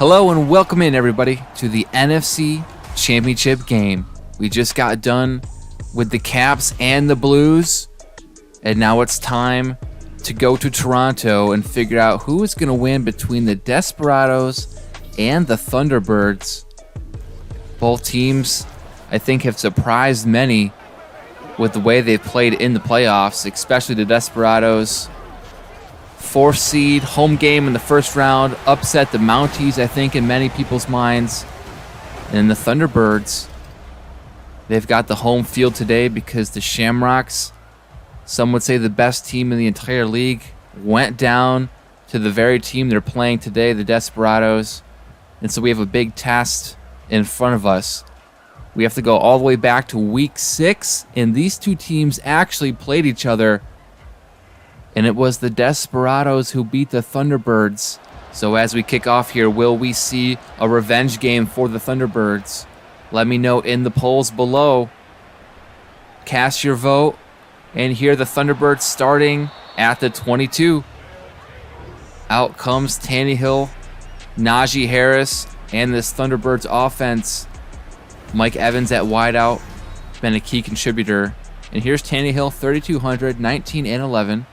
Hello and welcome in, everybody, to the NFC Championship game. We just got done with the Caps and the Blues, and now it's time to go to Toronto and figure out who is going to win between the Desperados and the Thunderbirds. Both teams, I think, have surprised many with the way they've played in the playoffs, especially the Desperados. 4th seed, home game in the first round, upset the Mounties, I think, in many people's minds. And the Thunderbirds, they've got the home field today because the Shamrocks, some would say the best team in the entire league, went down to the very team they're playing today, the Desperados. And so we have a big test in front of us. We have to go all the way back to week 6, and these two teams actually played each other. And it was the Desperados who beat the Thunderbirds. So as we kick off here, will we see a revenge game for the Thunderbirds? Let me know in the polls below. Cast your vote. And here the Thunderbirds starting at the 22. Out comes Tannehill, Najee Harris, and this Thunderbirds offense. Mike Evans at wideout, been a key contributor. And here's Tannehill, 3,200, 19 and 11.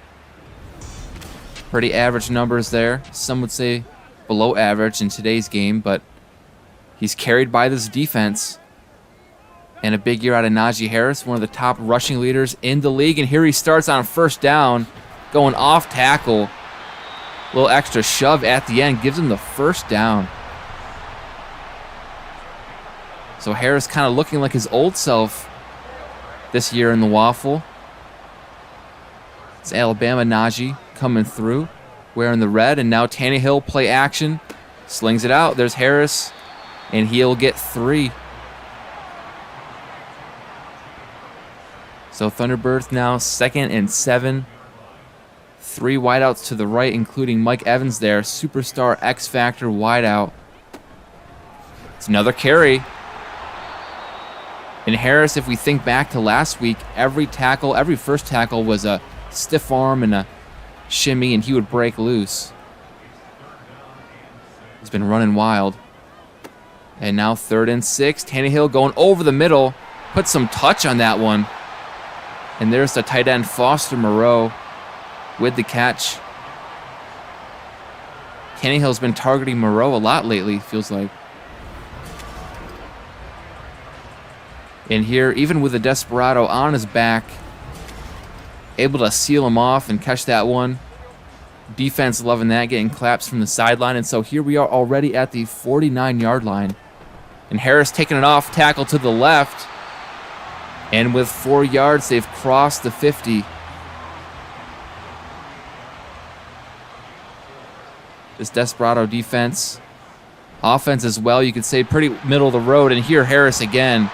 Pretty average numbers there. Some would say below average in today's game, but he's carried by this defense. And a big year out of Najee Harris, one of the top rushing leaders in the league. And here he starts on first down, going off tackle. A little extra shove at the end, gives him the first down. So Harris kind of looking like his old self this year in the WAFL. It's Alabama Najee coming through, wearing the red, and now Tannehill play action, slings it out. There's Harris, and he'll get 3. So Thunderbirds now 2nd and 7. 3 wideouts to the right, including Mike Evans there, superstar X-Factor wideout. It's another carry. And Harris, if we think back to last week, every first tackle was a stiff arm and a shimmy, and he would break loose. He's been running wild. And now 3rd and 6. Tannehill going over the middle. Put some touch on that one. And there's the tight end Foster Moreau with the catch. Tannehill's been targeting Moreau a lot lately, feels like. And here, even with the Desperado on his back, able to seal him off and catch that one. Defense loving that, getting claps from the sideline. And so here we are already at the 49-yard line. And Harris taking it off tackle to the left. And with 4 yards, they've crossed the 50. This Desperado defense. Offense as well, you could say pretty middle of the road. And here Harris again.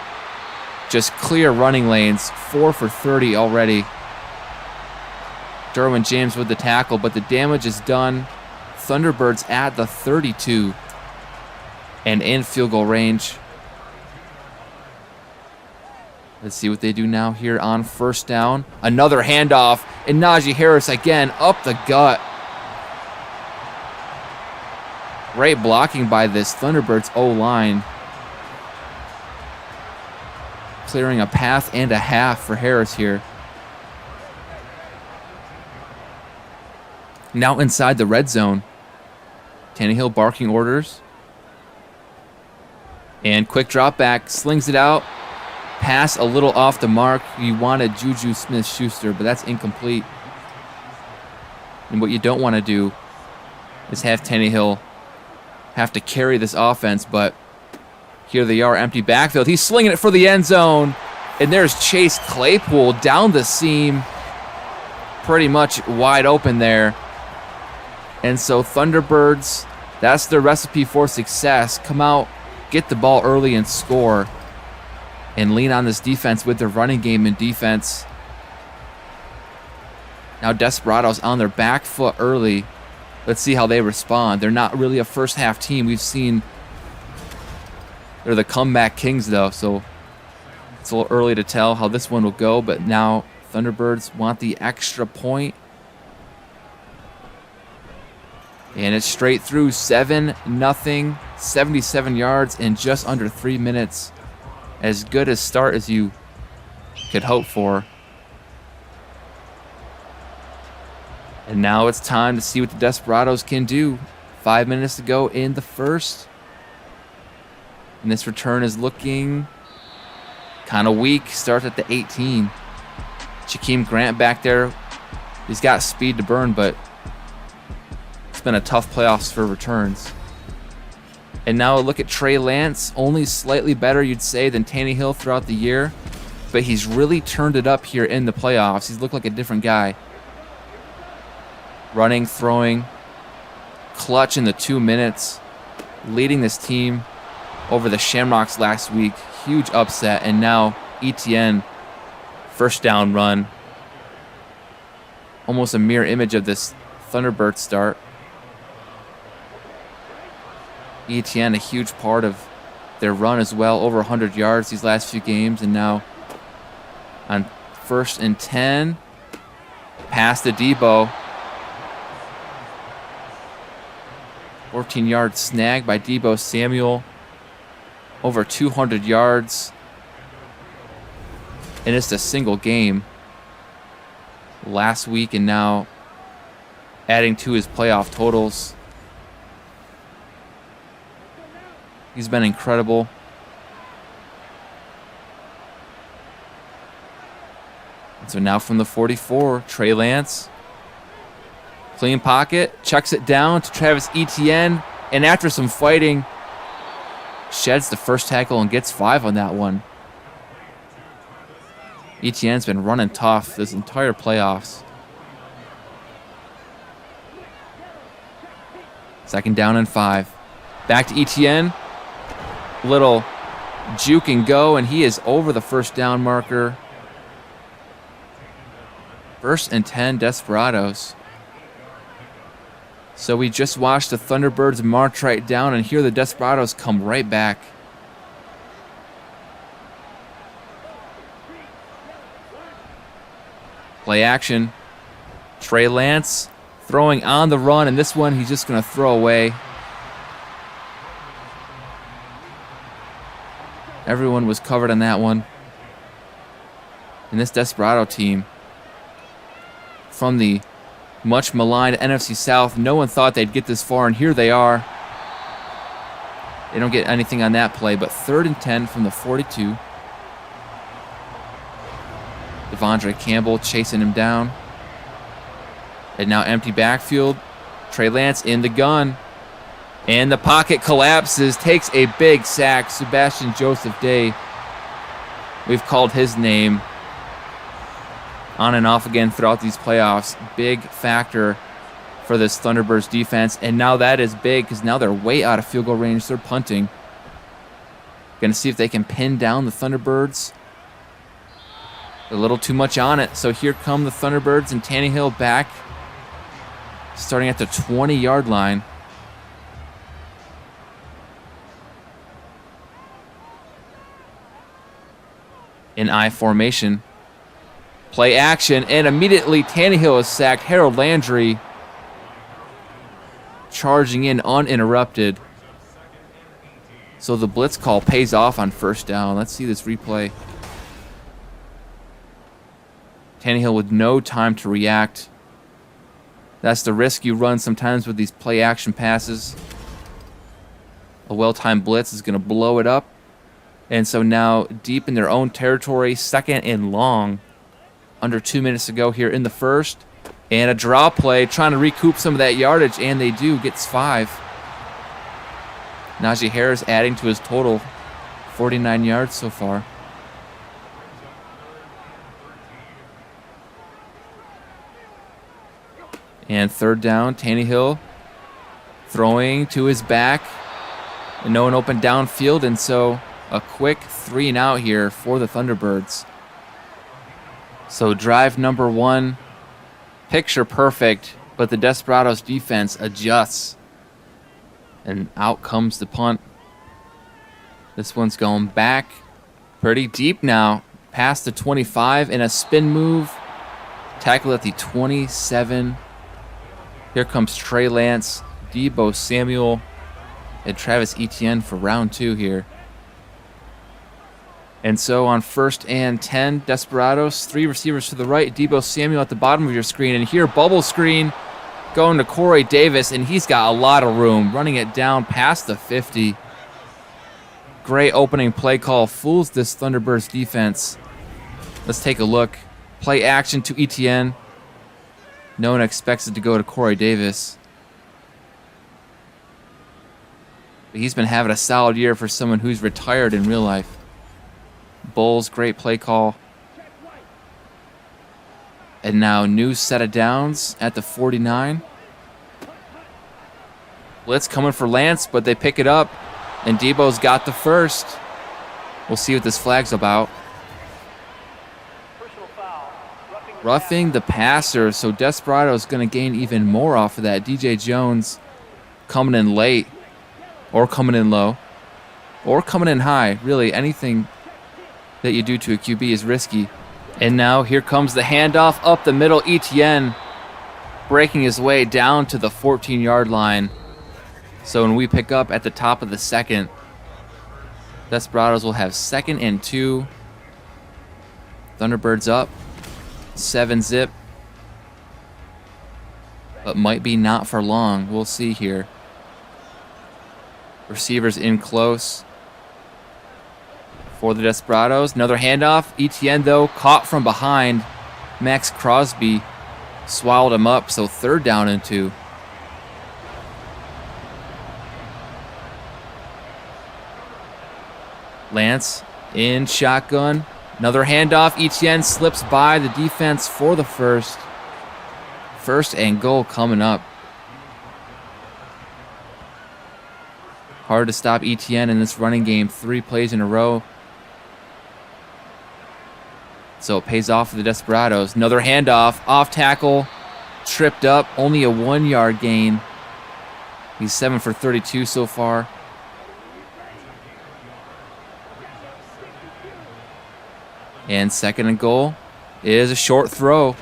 Just clear running lanes. 4 for 30 already. Derwin James with the tackle, but the damage is done. Thunderbirds at the 32 and in field goal range. Let's see what they do now here on first down. Another handoff, and Najee Harris again up the gut. Great blocking by this Thunderbirds O-line. Clearing a path and a half for Harris here. Now inside the red zone. Tannehill barking orders. And quick drop back. Slings it out. Pass a little off the mark. You wanted Juju Smith-Schuster, but that's incomplete. And what you don't want to do is have Tannehill have to carry this offense, but here they are, empty backfield. He's slinging it for the end zone. And there's Chase Claypool down the seam. Pretty much wide open there. And so Thunderbirds, that's their recipe for success. Come out, get the ball early and score. And lean on this defense with their running game and defense. Now Desperados on their back foot early. Let's see how they respond. They're not really a first half team. We've seen they're the comeback kings though, so it's a little early to tell how this one will go, but now Thunderbirds want the extra point. And it's straight through 7-0, 77 yards in just under 3 minutes. As good a start as you could hope for. And now it's time to see what the Desperados can do. 5 minutes to go in the first. And this return is looking kind of weak. Starts at the 18. Jakeem Grant back there. He's got speed to burn, but it's been a tough playoffs for returns. And now a look at Trey Lance. Only slightly better, you'd say, than Tannehill throughout the year. But he's really turned it up here in the playoffs. He's looked like a different guy. Running, throwing, clutch in the 2 minutes. Leading this team over the Shamrocks last week. Huge upset. And now ETN, first down run. Almost a mirror image of this Thunderbird start. ETN, a huge part of their run as well. Over 100 yards these last few games. And now on 1st and 10. Pass to Debo. 14-yard snag by Debo Samuel. Over 200 yards. And it's a single game last week, and now adding to his playoff totals. He's been incredible. And so now from the 44, Trey Lance. Clean pocket, chucks it down to Travis Etienne, and after some fighting, sheds the first tackle and gets 5 on that one. Etienne's been running tough this entire playoffs. 2nd down and 5. Back to Etienne. Little juke and go, and he is over the first down marker. 1st and 10, Desperados. So we just watched the Thunderbirds march right down, and here the Desperados come right back. Play action. Trey Lance throwing on the run, and this one he's just going to throw away. Everyone was covered on that one. And this Desperado team, from the much maligned NFC South, no one thought they'd get this far, and here they are. They don't get anything on that play, but 3rd and 10 from the 42. Devondre Campbell chasing him down. And now empty backfield. Trey Lance in the gun. And the pocket collapses, takes a big sack. Sebastian Joseph Day. We've called his name on and off again throughout these playoffs. Big factor for this Thunderbirds defense. And now that is big because now they're way out of field goal range. They're punting. Going to see if they can pin down the Thunderbirds. A little too much on it. So here come the Thunderbirds, and Tannehill back. Starting at the 20-yard line. In I formation. Play action, and immediately Tannehill is sacked. Harold Landry charging in uninterrupted. So the blitz call pays off on 1st down. Let's see this replay. Tannehill with no time to react. That's the risk you run sometimes with these play action passes. A well-timed blitz is going to blow it up. And so now deep in their own territory, 2nd and long. Under 2 minutes to go here in the first. And a draw play trying to recoup some of that yardage, and they do. Gets 5. Najee Harris adding to his total. 49 yards so far. And 3rd down, Tannehill throwing to his back. And no one open downfield, and so a quick 3 and out here for the Thunderbirds. So drive number 1, picture perfect, but the Desperados defense adjusts. And out comes the punt. This one's going back pretty deep now, past the 25 in a spin move. Tackle at the 27. Here comes Trey Lance Debo Samuel and Travis Etienne for round 2 here. And so on 1st and 10, Desperados, 3 receivers to the right, Debo Samuel at the bottom of your screen. And here, bubble screen going to Corey Davis, and he's got a lot of room, running it down past the 50. Great opening play call, fools this Thunderbirds defense. Let's take a look. Play action to Etienne. No one expects it to go to Corey Davis. But he's been having a solid year for someone who's retired in real life. Bulls, great play call. And now new set of downs at the 49. Blitz coming for Lance, but they pick it up. And Debo's got the first. We'll see what this flag's about. Roughing the passer, so Desperado's going to gain even more off of that. DJ Jones coming in late, or coming in low, or coming in high. Really, anything that you do to a QB is risky. And now here comes the handoff up the middle. Etienne breaking his way down to the 14-yard line. So when we pick up at the top of the second, Desperados will have 2nd and 2. Thunderbirds up 7-zip, but might be not for long. We'll see here. Receivers in close for the Desperados. Another handoff. Etienne, though, caught from behind. Max Crosby swallowed him up, so 3rd down and 2. Lance in shotgun. Another handoff. Etienne slips by the defense for the first. 1st and goal coming up. Hard to stop Etienne in this running game. 3 plays in a row. So it pays off for the Desperados. Another handoff. Off tackle. Tripped up. Only a 1-yard gain. He's 7 for 32 so far. And 2nd and goal is a short throw.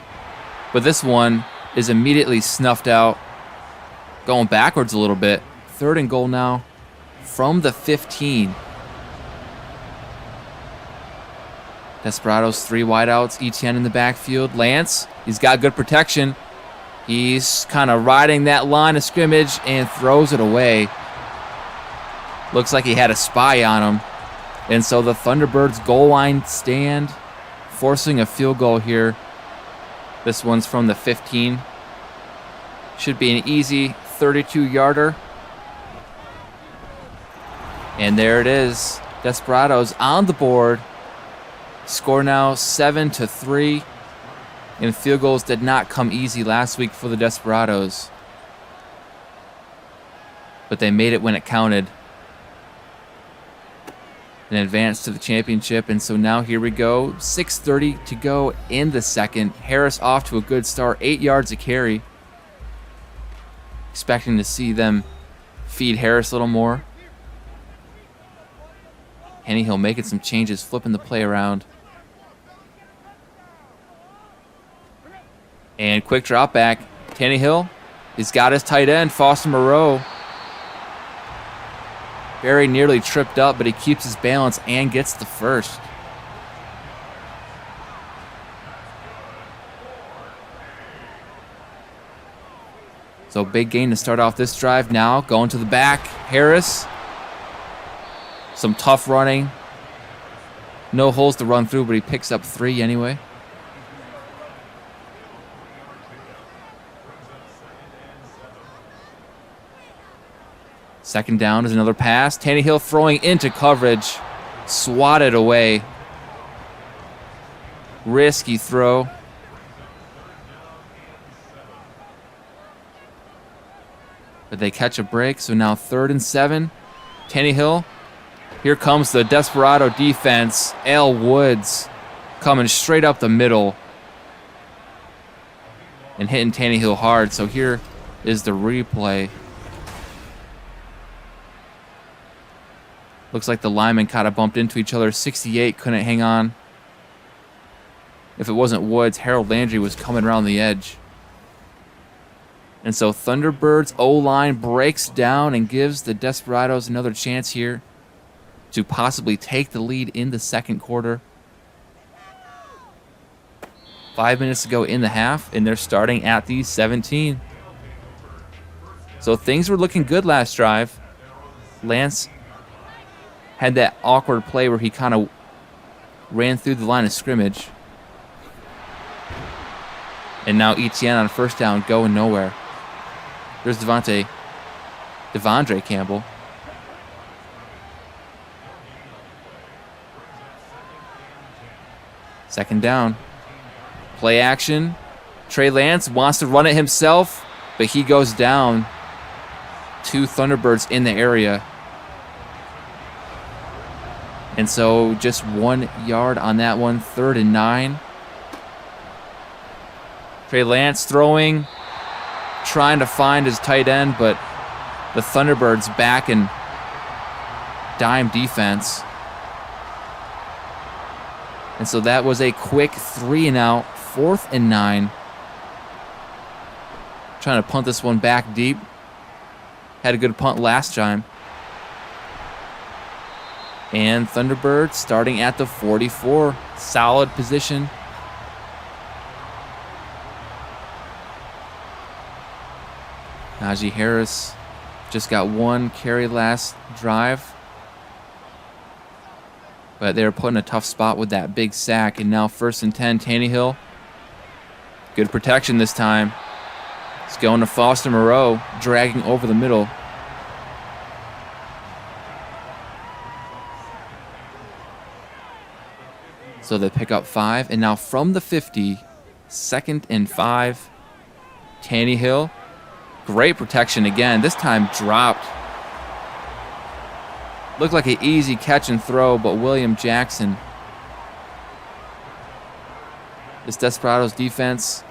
But this one is immediately snuffed out. Going backwards a little bit. 3rd and goal now from the 15. Desperados 3 wideouts. Etienne in the backfield. Lance, he's got good protection. He's kind of riding that line of scrimmage and throws it away. Looks like he had a spy on him. And so the Thunderbirds goal line stand, forcing a field goal here. This one's from the 15. Should be an easy 32-yarder. And there it is. Desperados on the board. Score now 7-3. And field goals did not come easy last week for the Desperados. But they made it when it counted. And advance to the championship. And so now here we go. 6:30 to go in the second. Harris off to a good start. 8 yards a carry. Expecting to see them feed Harris a little more. Hennihill making some changes, flipping the play around. And quick drop back. Tannehill, he's got his tight end, Foster Moreau. Very nearly tripped up, but he keeps his balance and gets the first. So big gain to start off this drive now. Going to the back. Harris. Some tough running. No holes to run through, but he picks up 3 anyway. Second down is another pass. Tannehill throwing into coverage. Swatted away. Risky throw. But they catch a break, so now 3rd and 7. Tannehill. Here comes the Desperado defense. Al Woods coming straight up the middle and hitting Tannehill hard. So here is the replay. Looks like the linemen kind of bumped into each other. 68 couldn't hang on. If it wasn't Woods, Harold Landry was coming around the edge. And so Thunderbirds O-line breaks down and gives the Desperados another chance here to possibly take the lead in the second quarter. 5 minutes to go in the half, and they're starting at the 17. So things were looking good last drive. Lance had that awkward play where he kind of ran through the line of scrimmage. And now Etienne on first down going nowhere. There's Devondre Campbell. Second down. Play action. Trey Lance wants to run it himself, but he goes down. 2 Thunderbirds in the area. And so just 1 yard on that one. 3rd and 9. Trey Lance throwing, trying to find his tight end, but the Thunderbirds back in dime defense. And so that was a quick 3 and out, 4th and 9. Trying to punt this one back deep. Had a good punt last time. And Thunderbirds starting at the 44. Solid position. Najee Harris just got 1 carry last drive. But they were put in a tough spot with that big sack. And now 1st and 10, Tannehill. Good protection this time. It's going to Foster Moreau, dragging over the middle. So they pick up 5. And now from the 50, 2nd and 5, Tannehill. Great protection again. This time dropped. Looked like an easy catch and throw, but William Jackson. This Desperados defense,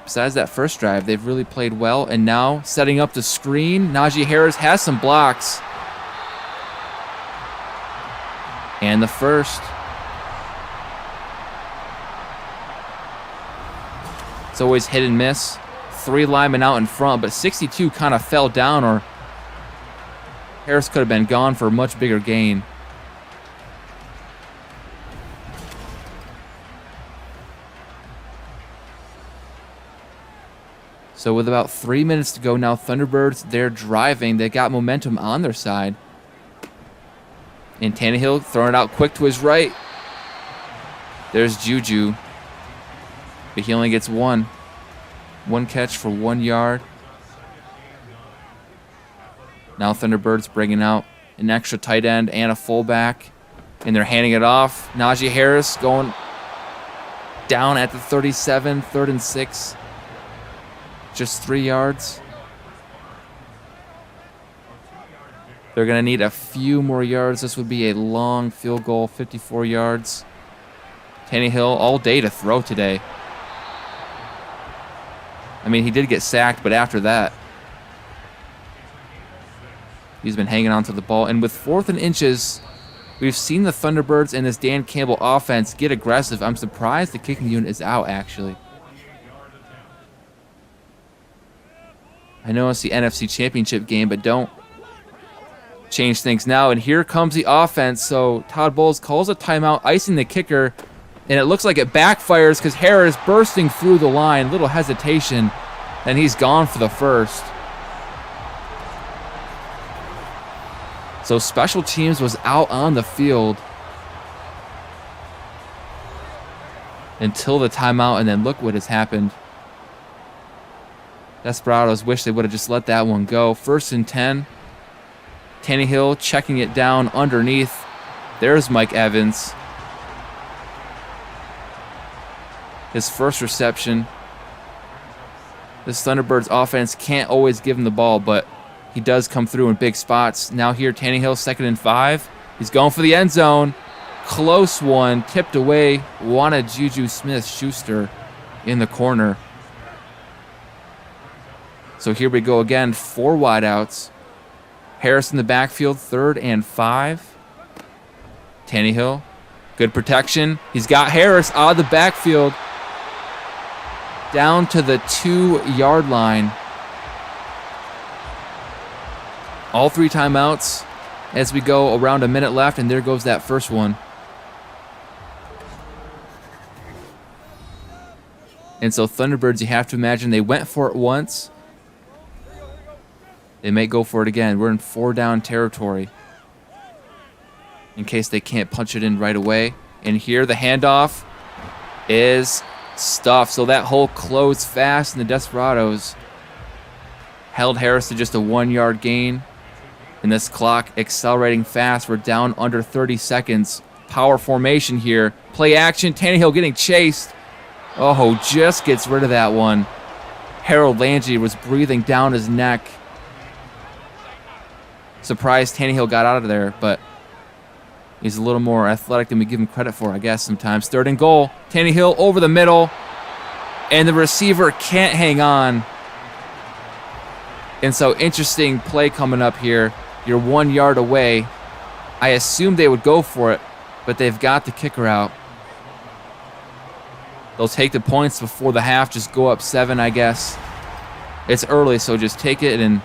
besides that first drive, they've really played well. And now setting up the screen. Najee Harris has some blocks. And the first. It's always hit and miss. 3 linemen out in front, but 62 kind of fell down, or Harris could have been gone for a much bigger gain. So with about 3 minutes to go now, Thunderbirds, they're driving. They got momentum on their side. And Tannehill throwing it out quick to his right. There's Juju. But he only gets 1. 1 catch for 1 yard. Now Thunderbirds bringing out an extra tight end and a fullback. And they're handing it off. Najee Harris going down at the 37, 3rd and 6. Just 3 yards. They're going to need a few more yards. This would be a long field goal, 54 yards. Tannehill all day to throw today. I mean, he did get sacked, but after that, he's been hanging on to the ball. And with 4th and inches, we've seen the Thunderbirds and this Dan Campbell offense get aggressive. I'm surprised the kicking unit is out, actually. I know it's the NFC Championship game, but don't change things now. And here comes the offense. So Todd Bowles calls a timeout, icing the kicker. And it looks like it backfires because Harris bursting through the line. Little hesitation. And he's gone for the first. So special teams was out on the field until the timeout. And then look what has happened. Desperados wish they would have just let that one go. 1st and 10. Tannehill checking it down underneath. There's Mike Evans. His first reception. This Thunderbirds offense can't always give him the ball, but he does come through in big spots. Now here, Tannehill, 2nd and 5. He's going for the end zone. Close one, tipped away. Wanted Juju Smith-Schuster in the corner. So here we go again, 4 wideouts. Harris in the backfield, 3rd and 5. Tannehill, good protection. He's got Harris out of the backfield. down to the 2-yard line. All 3 timeouts as we go around a minute left, and there goes that first one. And so Thunderbirds, you have to imagine they went for it once. They may go for it again. We're in 4-down territory in case they can't punch it in right away. And here the handoff is stuffed. So that hole closed fast, and the Desperados held Harris to just a 1-yard gain. And this clock accelerating fast. We're down under 30 seconds. Power formation here. Play action. Tannehill getting chased. Oh, just gets rid of that one. Harold Landry was breathing down his neck. Surprised Tannehill got out of there, but he's a little more athletic than we give him credit for, I guess, sometimes. 3rd and goal. Tannehill over the middle, and the receiver can't hang on. And so interesting play coming up here. You're 1 yard away. I assumed they would go for it, but they've got the kicker out. They'll take the points before the half, just go up 7, I guess. It's early, so just take it, and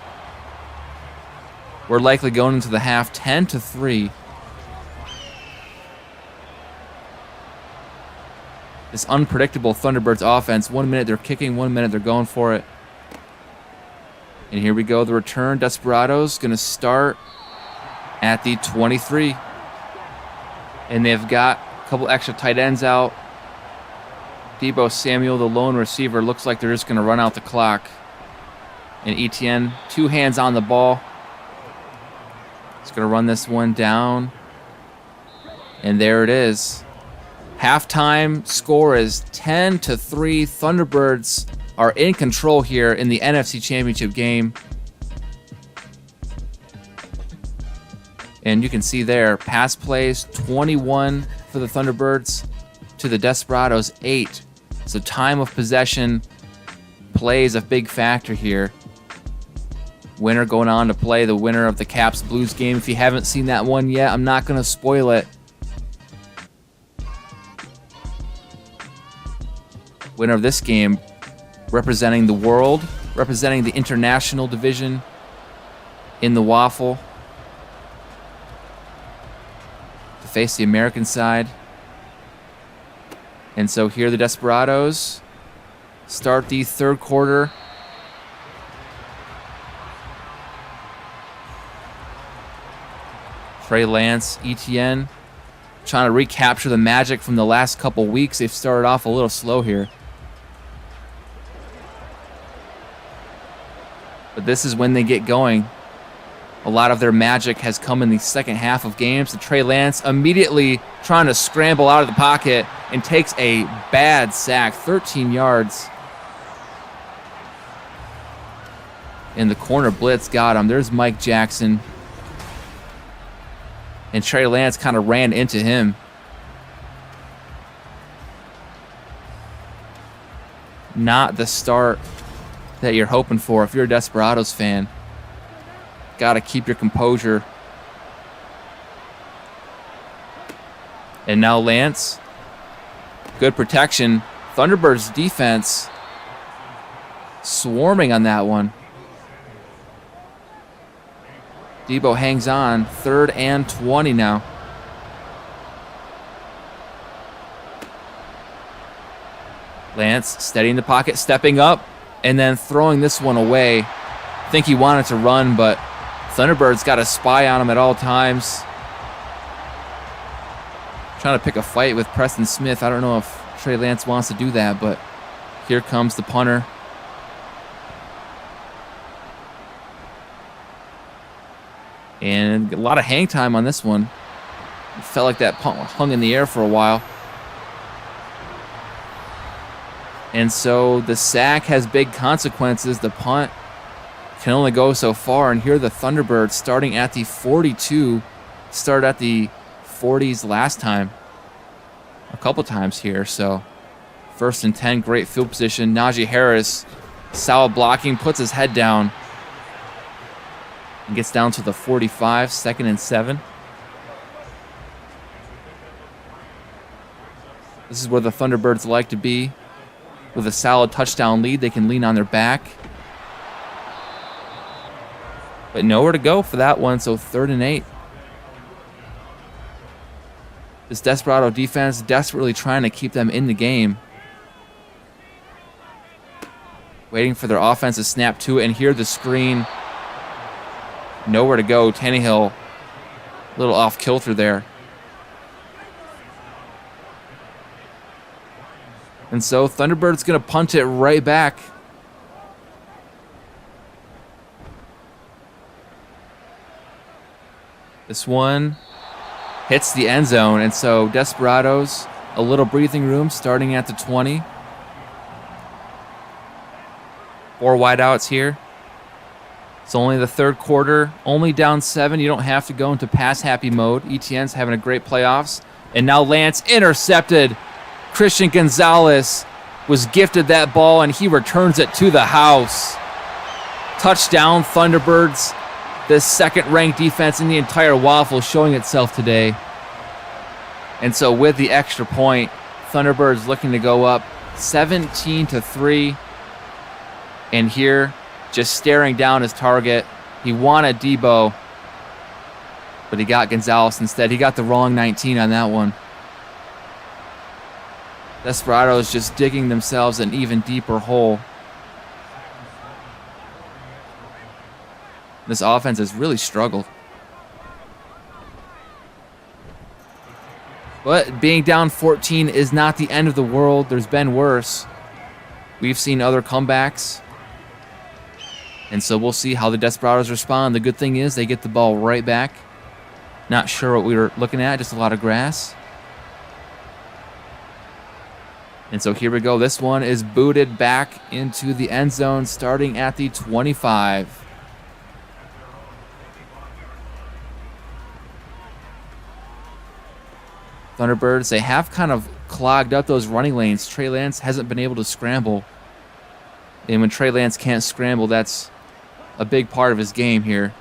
we're likely going into the half 10-3. This unpredictable Thunderbirds offense. 1 minute they're kicking, 1 minute they're going for it. And here we go, the return. Desperados going to start at the 23. And they've got a couple extra tight ends out. Deebo Samuel, the lone receiver, looks like they're just going to run out the clock. And Etienne, 2 hands on the ball. He's going to run this one down. And there it is. Halftime score is 10-3. Thunderbirds are in control here in the NFC Championship game. And you can see there, pass plays, 21 for the Thunderbirds to the Desperados, 8. So time of possession plays a big factor here. Winner going on to play the winner of the Caps Blues game. If you haven't seen that one yet, I'm not going to spoil it. Winner of this game representing the world, representing the international division in the WAFL to face the American side. And so here the Desperados start the 3rd quarter. Trey Lance, Etienne, trying to recapture the magic from the last couple weeks. They've started off a little slow here. But this is when they get going. A lot of their magic has come in the second half of games. And Trey Lance immediately trying to scramble out of the pocket and takes a bad sack, 13 yards. And the corner blitz got him. There's Mike Jackson. And Trey Lance kind of ran into him. Not the start that you're hoping for if you're a Desperados fan. Got to keep your composure. And now Lance. Good protection. Thunderbirds defense swarming on that one. Deebo hangs on. 3rd and 20 now. Lance steadying the pocket, stepping up, and then throwing this one away. I think he wanted to run, but Thunderbirds got a spy on him at all times. Trying to pick a fight with Preston Smith. I don't know if Trey Lance wants to do that, but here comes the punter. And a lot of hang time on this one. It felt like that punt hung in the air for a while. And so the sack has big consequences. The punt can only go so far. And here the Thunderbirds starting at the 42. Started at the 40s last time. A couple times here. So 1st and 10, great field position. Najee Harris, solid blocking, puts his head down. And gets down to the 45, 2nd and 7. This is where the Thunderbirds like to be. with a solid touchdown lead. They can lean on their back. But nowhere to go for that one, so 3rd and 8. This Desperado defense desperately trying to keep them in the game. Waiting for their offense to snap to it, and here the screen. Nowhere to go. Tannehill, a little off kilter there. And so Thunderbird's going to punt it right back. This one hits the end zone, and so Desperados, a little breathing room starting at the 20. 4 wideouts here. It's only the 3rd quarter, only down 7. You don't have to go into pass-happy mode. ETN's having a great playoffs. And now Lance intercepted. Christian Gonzalez was gifted that ball, and he returns it to the house. Touchdown, Thunderbirds. The 2nd-ranked defense in the entire WAFL showing itself today. And so with the extra point, Thunderbirds looking to go up 17-3. And here, just staring down his target. He wanted Debo, but he got Gonzalez instead. He got the wrong 19 on that one. Desperados just digging themselves an even deeper hole. This offense has really struggled. But being down 14 is not the end of the world. There's been worse. We've seen other comebacks. And so we'll see how the Desperados respond. The good thing is they get the ball right back. Not sure what we were looking at, just a lot of grass. And so here we go. This one is booted back into the end zone starting at the 25. Thunderbirds, they have kind of clogged up those running lanes. Trey Lance hasn't been able to scramble. And when Trey Lance can't scramble, that's a big part of his game here.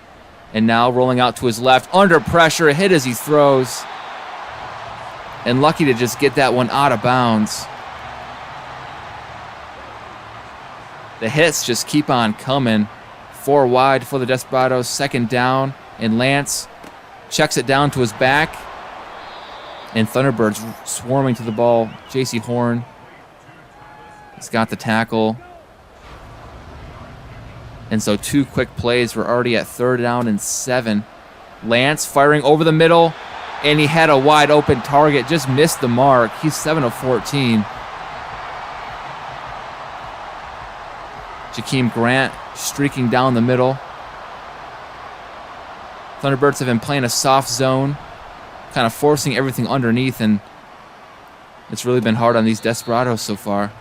And now rolling out to his left, under pressure, a hit as he throws. And lucky to just get that one out of bounds. The hits just keep on coming. 4 wide for the Desperados, 2nd down. And Lance checks it down to his back. And Thunderbirds swarming to the ball. J.C. Horn, he's got the tackle. And so 2 quick plays. We're already at 3rd down and 7. Lance firing over the middle, and he had a wide open target. Just missed the mark. He's 7 of 14. Jakeem Grant streaking down the middle. Thunderbirds have been playing a soft zone, kind of forcing everything underneath, and it's really been hard on these Desperados so far.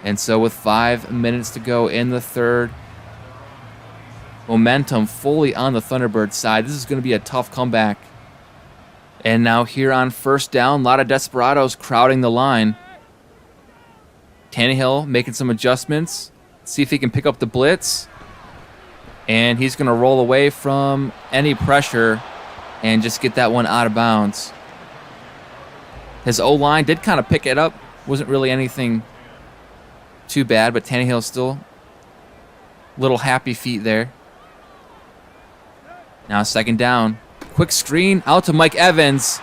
And so with 5 minutes to go in the 3rd, momentum fully on the Thunderbird side. This is going to be a tough comeback. And now here on 1st down, a lot of Desperados crowding the line. Tannehill making some adjustments. See if he can pick up the blitz. And he's going to roll away from any pressure and just get that one out of bounds. His O-line did kind of pick it up. Wasn't really anything too bad, but Tannehill still little happy feet there. Now 2nd down. Quick screen out to Mike Evans.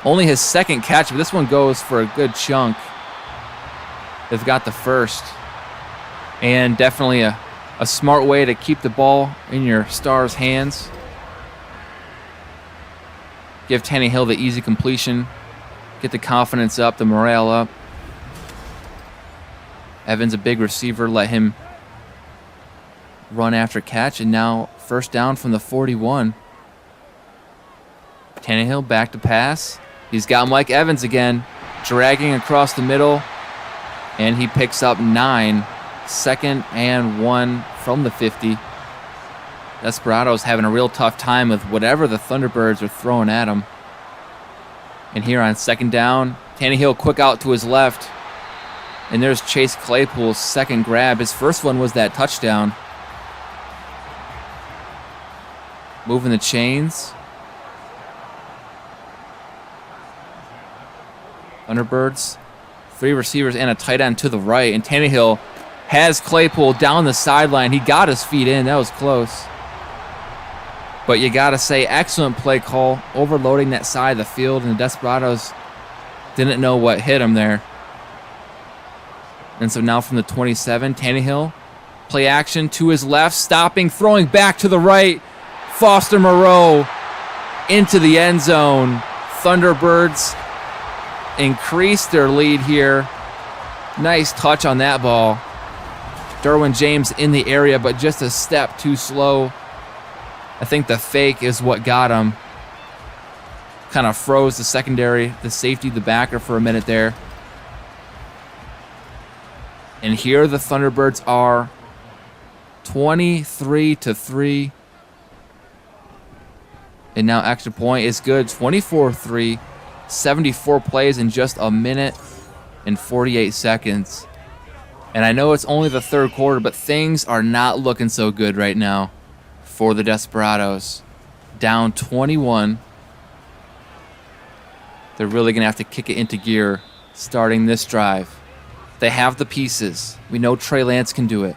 Only his 2nd catch, but this one goes for a good chunk. They've got the 1st. And definitely a smart way to keep the ball in your star's hands. Give Tannehill the easy completion. Get the confidence up, the morale up. Evans, a big receiver, let him run after catch. And now 1st down from the 41. Tannehill back to pass. He's got Mike Evans again, dragging across the middle. And he picks up 9. 2nd and 1 from the 50. Desperados having a real tough time with whatever the Thunderbirds are throwing at him. And here on 2nd down, Tannehill quick out to his left. And there's Chase Claypool's 2nd grab. His first one was that touchdown. Moving the chains. Thunderbirds 3 receivers and a tight end to the right. And Tannehill has Claypool down the sideline. He got his feet in. That was close. But you got to say, excellent play call, overloading that side of the field, and the Desperados didn't know what hit him there. And so now from the 27, Tannehill, play action to his left, stopping, throwing back to the right. Foster Moreau into the end zone. Thunderbirds increase their lead here. Nice touch on that ball. Derwin James in the area, but just a step too slow. I think the fake is what got him. Kind of froze the secondary, the safety, the backer for a minute there. And here the Thunderbirds are 23-3. And now extra point is good. 24-3. 74 plays in just a minute and 48 seconds. And I know it's only the third quarter, but things are not looking so good right now for the Desperados. Down 21. They're really going to have to kick it into gear starting this drive. They have the pieces. We know Trey Lance can do it.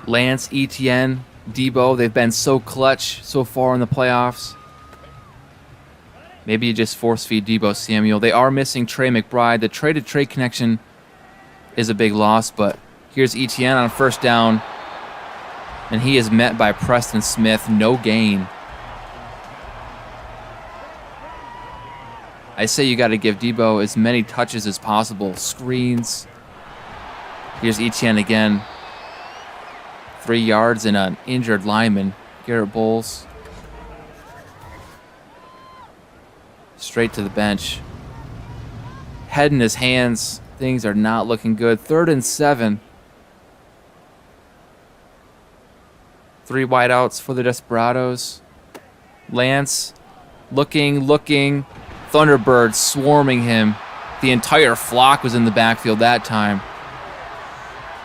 Lance, Etienne, Debo, they've been so clutch so far in the playoffs. Maybe you just force-feed Debo Samuel. They are missing Trey McBride. The trade-to-trade connection is a big loss, but here's Etienne on first down, and he is met by Preston Smith. No gain. I say you got to give Debo as many touches as possible. Screens. Here's Etienne again. 3 yards and an injured lineman, Garrett Bowles. Straight to the bench. Head in his hands. Things are not looking good. 3rd and 7. 3 wideouts for the Desperados. Lance looking. Thunderbirds swarming him. The entire flock was in the backfield that time.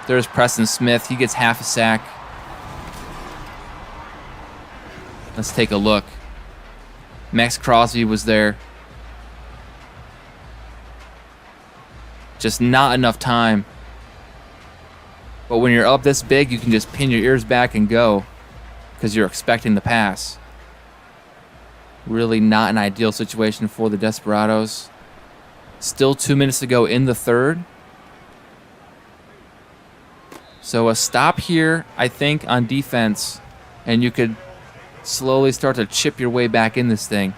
There's Preston Smith. He gets half a sack. Let's take a look. Max Crosby was there. Just not enough time. But when you're up this big, you can just pin your ears back and go because you're expecting the pass. Really not an ideal situation for the Desperados. Still 2 minutes to go in the third. So a stop here, I think, on defense, and you could slowly start to chip your way back in this thing.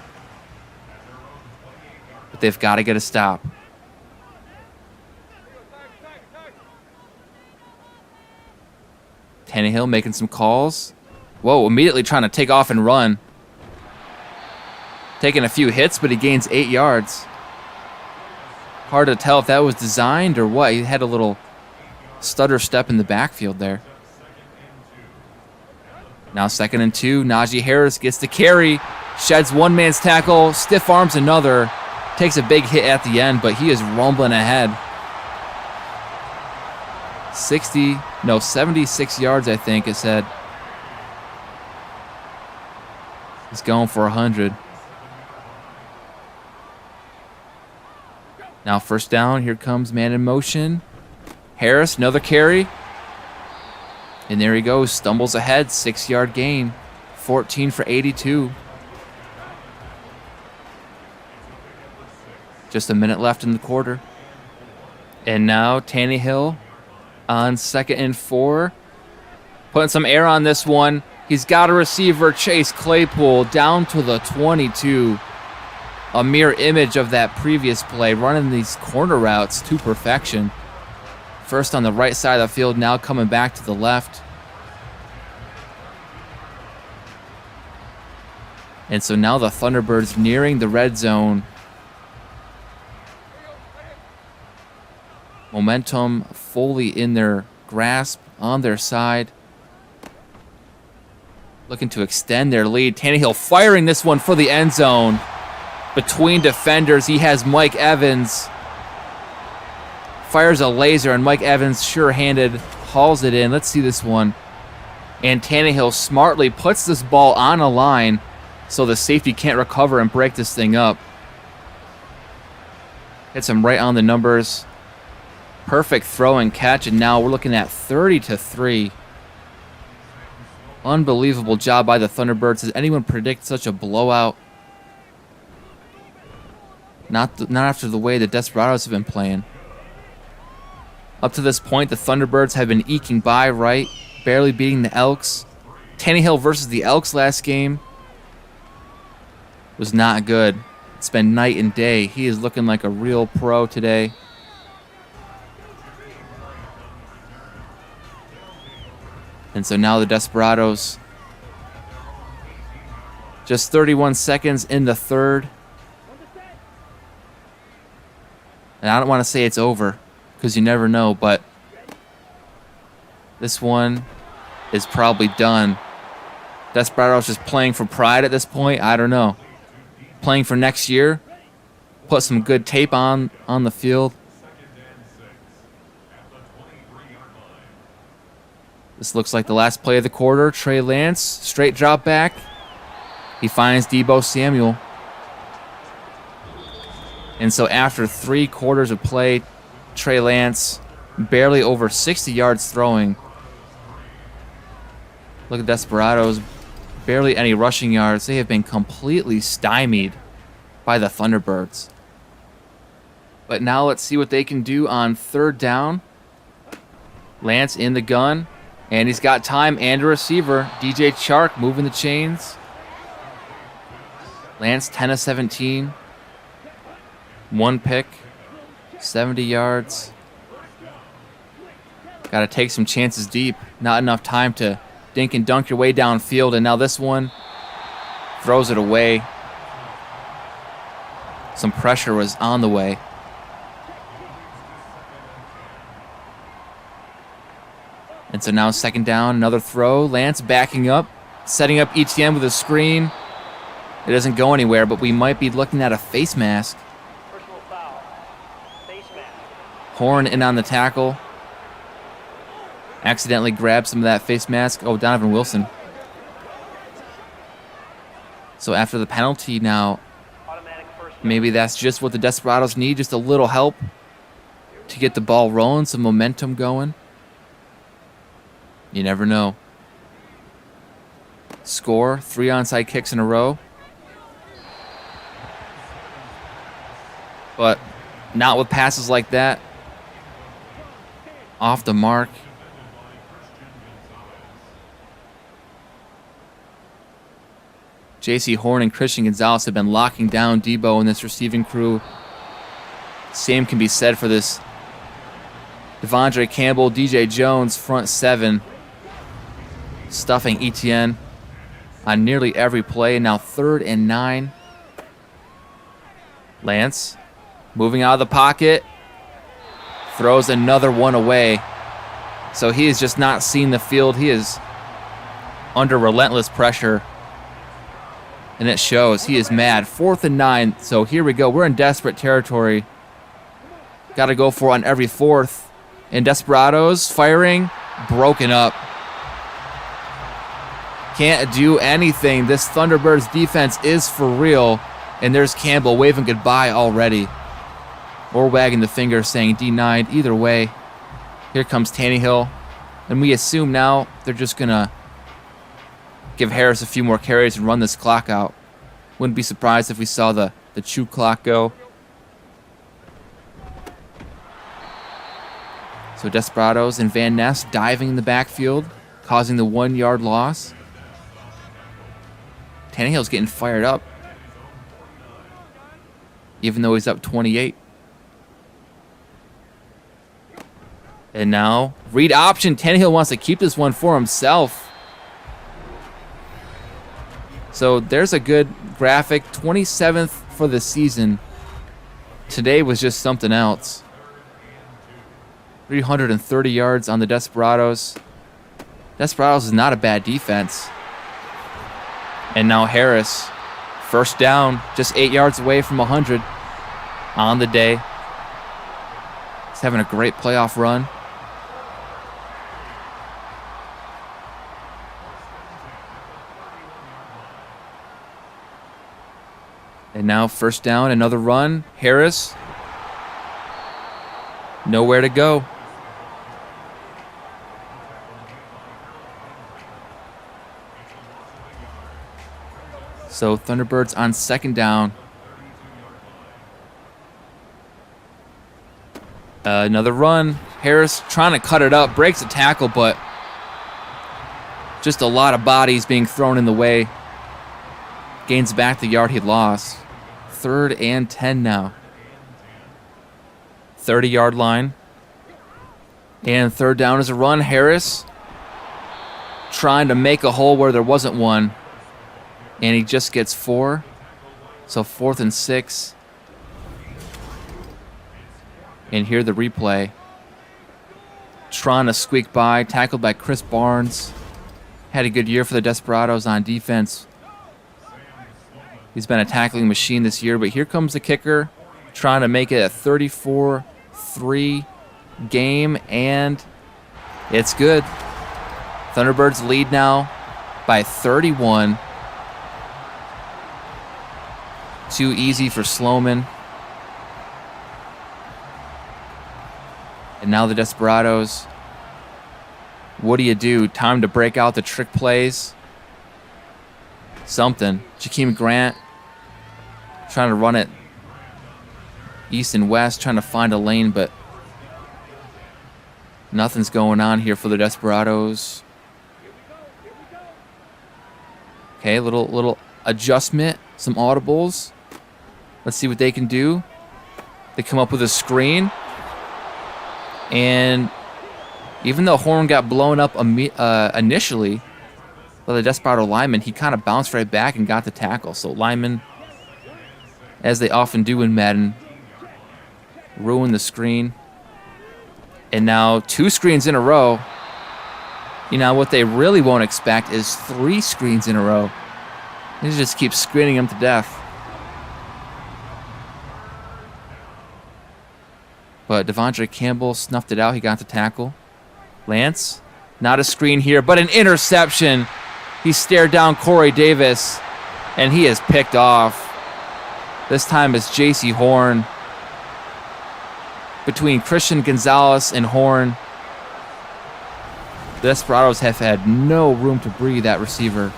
But they've got to get a stop. Tannehill making some calls. Whoa, immediately trying to take off and run. Taking a few hits, but he gains 8 yards. Hard to tell if that was designed or what. He had a little stutter step in the backfield there. Now 2nd and 2. Najee Harris gets the carry. Sheds one man's tackle. Stiff arms another. Takes a big hit at the end, but he is rumbling ahead. 76 yards, I think it said. He's going for 100. Now 1st down. Here comes man in motion. Harris, another carry. And there he goes. Stumbles ahead. 6-yard gain. 14 for 82. Just a minute left in the quarter. And now Tannehill on 2nd and 4. Putting some air on this one. He's got a receiver, Chase Claypool, down to the 22. A mirror image of that previous play, running these corner routes to perfection. First on the right side of the field, now coming back to the left. And so now the Thunderbirds nearing the red zone. Momentum fully in their grasp, on their side. Looking to extend their lead. Tannehill firing this one for the end zone. Between defenders, he has Mike Evans. Fires a laser, and Mike Evans, sure-handed, hauls it in. Let's see this one. And Tannehill smartly puts this ball on a line so the safety can't recover and break this thing up. Hits him right on the numbers. Perfect throw and catch, and now we're looking at 30-3. Unbelievable job by the Thunderbirds. Does anyone predict such a blowout? Not after the way the Desperados have been playing. Up to this point, the Thunderbirds have been eking by, right? Barely beating the Elks. Tannehill versus the Elks last game was not good. It's been night and day. He is looking like a real pro today. And so now the Desperados, just 31 seconds in the third. And I don't want to say it's over, because you never know, but this one is probably done. Desperados just playing for pride at this point. I don't know. Playing for next year. Put some good tape on the field. This looks like the last play of the quarter. Trey Lance, straight drop back. He finds Deebo Samuel. And so after 3 quarters of play, Trey Lance barely over 60 yards throwing. Look at Desperados, barely any rushing yards. They have been completely stymied by the Thunderbirds. But now let's see what they can do on third down. Lance in the gun. And he's got time and a receiver. DJ Chark moving the chains. Lance 10-17. 1 pick. 70 yards. Got to take some chances deep. Not enough time to dink and dunk your way downfield. And now this one throws it away. Some pressure was on the way. And so now second down, another throw. Lance backing up, setting up ETN with a screen. It doesn't go anywhere, but we might be looking at a face mask. Personal foul. Face mask. Horn in on the tackle. Accidentally grabbed some of that face mask. Oh, Donovan Wilson. So after the penalty now, maybe that's just what the Desperados need, just a little help to get the ball rolling, some momentum going. You never know. Score, 3 onside kicks in a row. But not with passes like that. Off the mark. J.C. Horn and Christian Gonzalez have been locking down Deebo and this receiving crew. Same can be said for this Devondre Campbell, DJ Jones front 7. Stuffing ETN on nearly every play. Now 3rd and 9. Lance moving out of the pocket. Throws another one away. So he is just not seeing the field. He is under relentless pressure. And it shows. He is mad. 4th and 9. So here we go. We're in desperate territory. Got to go for on every 4th. And Desperados firing. Broken up. Can't do anything. This Thunderbirds defense is for real. And there's Campbell waving goodbye already. Or wagging the finger saying denied. Either way, here comes Tannehill. And we assume now they're just going to give Harris a few more carries and run this clock out. Wouldn't be surprised if we saw the chew clock go. So Desperados and Van Ness diving in the backfield, causing the 1-yard loss. Tannehill's getting fired up, even though he's up 28. And now, read option. Tannehill wants to keep this one for himself. So there's a good graphic. 27th for the season. Today was just something else. 330 yards on the Desperados. Desperados is not a bad defense. And now Harris, first down, just 8 yards away from 100 on the day. He's having a great playoff run. And now first down, another run. Harris Nowhere to go. So Thunderbirds on second down. Another run. Harris trying to cut it up. Breaks a tackle, but just a lot of bodies being thrown in the way. Gains back the yard he lost. 3rd and 10 now. 30-yard line. And third down is a run. Harris trying to make a hole where there wasn't one. And he just gets 4. So 4th and 6. And here the replay. Trying to squeak by. Tackled by Chris Barnes. Had a good year for the Desperados on defense. He's been a tackling machine this year. But here comes the kicker. Trying to make it a 34-3 game. And it's good. Thunderbirds lead now by 31. Too easy for Sloman. And now the Desperados. What do? Time to break out the trick plays. Something. Jakeem Grant trying to run it east and west, trying to find a lane, but nothing's going on here for the Desperados. Okay, little adjustment, some audibles. Let's see what they can do. They come up with a screen. And even though Horn got blown up initially by the Desperado lineman, he kind of bounced right back and got the tackle. So linemen, as they often do in Madden, ruin the screen. And now 2 screens in a row. You know, what they really won't expect is 3 screens in a row. They just keep screening them to death. But Devondre Campbell snuffed it out. He got the tackle. Lance, not a screen here, but an interception. He stared down Corey Davis, and he is picked off. This time it's J.C. Horn. Between Christian Gonzalez and Horn, the Desperados have had no room to breathe that receiver.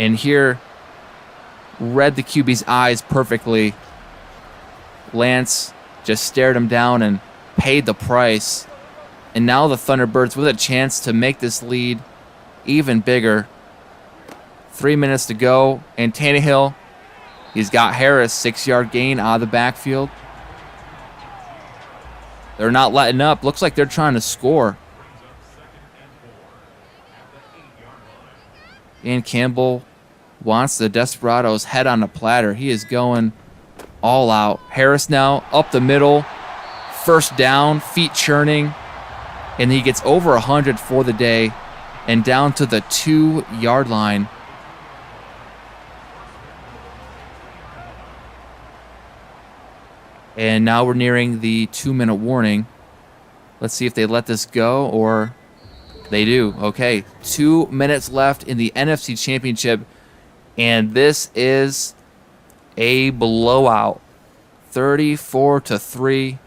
And here, read the QB's eyes perfectly. Lance just stared him down and paid the price. And now the Thunderbirds with a chance to make this lead even bigger. 3 minutes to go. And Tannehill, he's got Harris, 6-yard gain out of the backfield. They're not letting up. Looks like they're trying to score. And Campbell wants the Desperados head on a platter. He is going all out. Harris now up the middle. First down, feet churning. And he gets over 100 for the day and down to the 2-yard line. And now we're nearing the 2-minute warning. Let's see if they let this go, or they do. Okay, 2 minutes left in the NFC Championship. And this is a blowout. 34-3.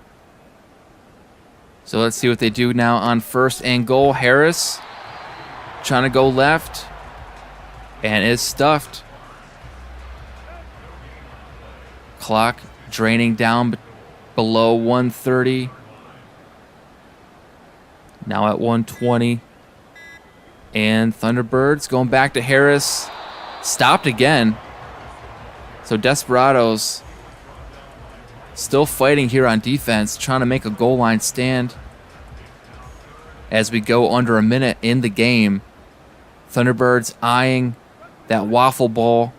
So let's see what they do now on 1st and goal. Harris trying to go left and is stuffed. Clock draining down below 130. Now at 120. And Thunderbirds going back to Harris. Stopped again. So Desperados still fighting here on defense, trying to make a goal line stand. As we go under a minute in the game, Thunderbirds eyeing that waffle ball.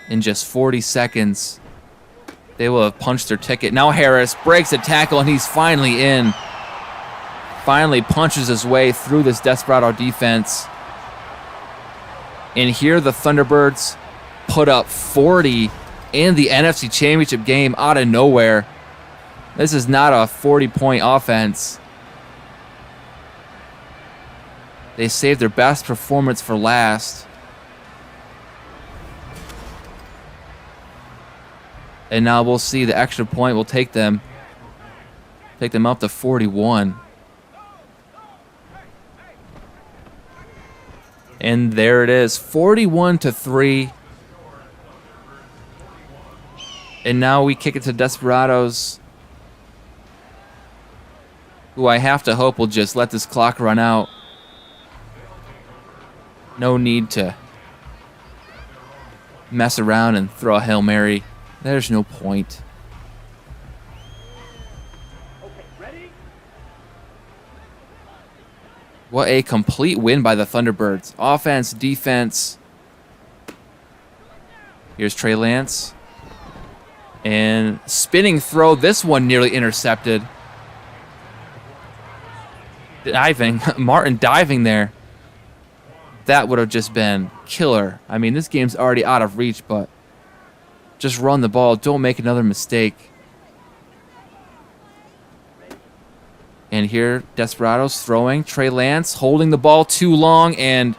In just 40 seconds, they will have punched their ticket. Now Harris breaks a tackle, and he's finally in. Finally punches his way through this Desperado defense. And here the Thunderbirds put up 40 in the NFC Championship game out of nowhere. This is not a 40-point offense. They saved their best performance for last. And now we'll see the extra point will take them up to 41. And there it is, 41-3. And now we kick it to Desperados, who I have to hope will just let this clock run out. No need to mess around and throw a Hail Mary. There's no point. What a complete win by the Thunderbirds. Offense, defense. Here's Trey Lance. And spinning throw. This one nearly intercepted. Diving. Martin diving there. That would have just been killer. I mean, this game's already out of reach, but just run the ball. Don't make another mistake. And here, Desperados throwing. Trey Lance holding the ball too long, and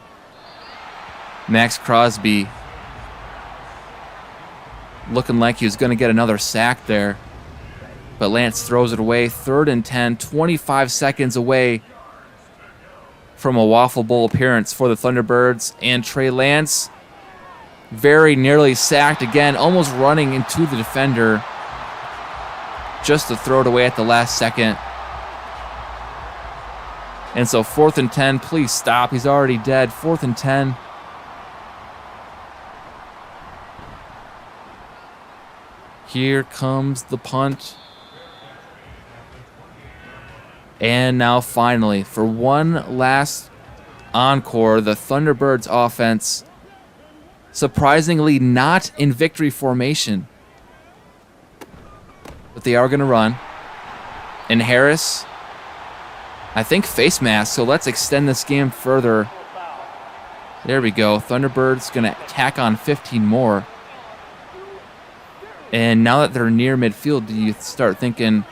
Max Crosby looking like he was going to get another sack there. But Lance throws it away. 3rd and 10, 25 seconds away from a Waffle Bowl appearance for the Thunderbirds. And Trey Lance very nearly sacked again, almost running into the defender just to throw it away at the last second. And so 4th and 10, please stop. He's already dead. 4th and 10. Here comes the punt. And now finally, for one last encore, the Thunderbirds offense surprisingly not in victory formation. But they are going to run. And Harris, I think face mask, so let's extend this game further. There we go. Thunderbirds going to tack on 15 more. And now that they're near midfield, you start thinking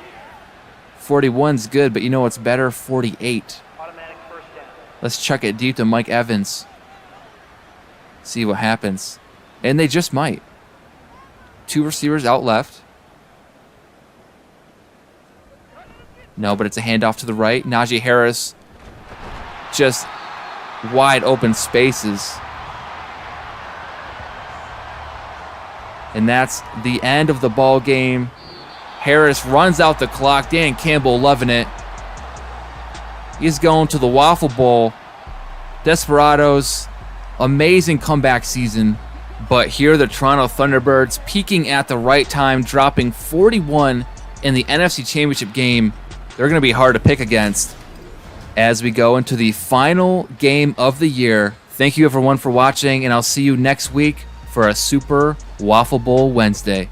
41's good, but you know what's better? 48. Let's chuck it deep to Mike Evans. See what happens. And they just might. 2 receivers out left. No, but it's a handoff to the right. Najee Harris, just wide open spaces. And that's the end of the ball game. Harris runs out the clock. Dan Campbell loving it. He's going to the Waffle Bowl. Desperados, amazing comeback season. But here are the Toronto Thunderbirds peaking at the right time, dropping 41 in the NFC Championship game. They're going to be hard to pick against as we go into the final game of the year. Thank you, everyone, for watching, and I'll see you next week for a Super Waffle Bowl Wednesday.